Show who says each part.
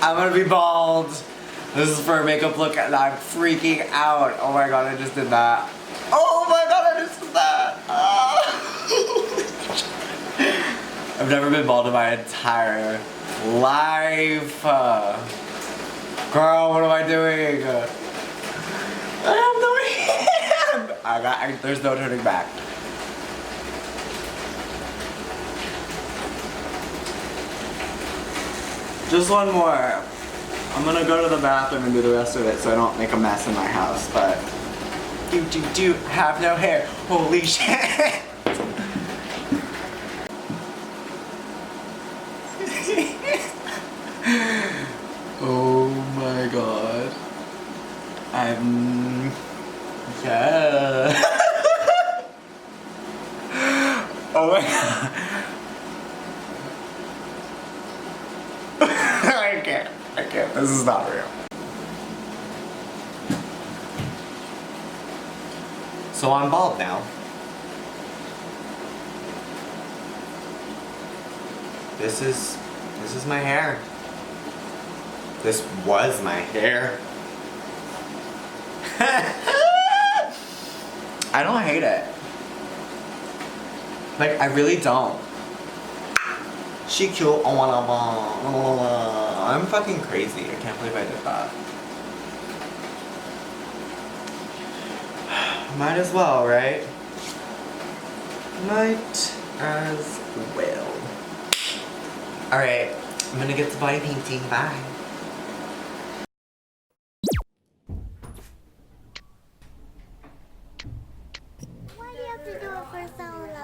Speaker 1: I'm gonna be bald. This is for a makeup look and I'm freaking out. Oh my god, I just did that. Oh my god, I just did that. I've never been bald in my entire life. Girl, what am I doing? I have no hand. There's no turning back. Just one more. I'm gonna go to the bathroom and do the rest of it so I don't make a mess in my house, but you do have no hair. Holy shit. Oh my god. Yeah. Oh my god. I can't. This is not real. So I'm bald now. This is my hair. This was my hair. I don't hate it. Like, I really don't. She cute. Oh, I'm fucking crazy. I can't believe I did that. Might as well, right? Might as well. Alright, I'm gonna get to body painting. Bye.
Speaker 2: Why do you have to do it for so long?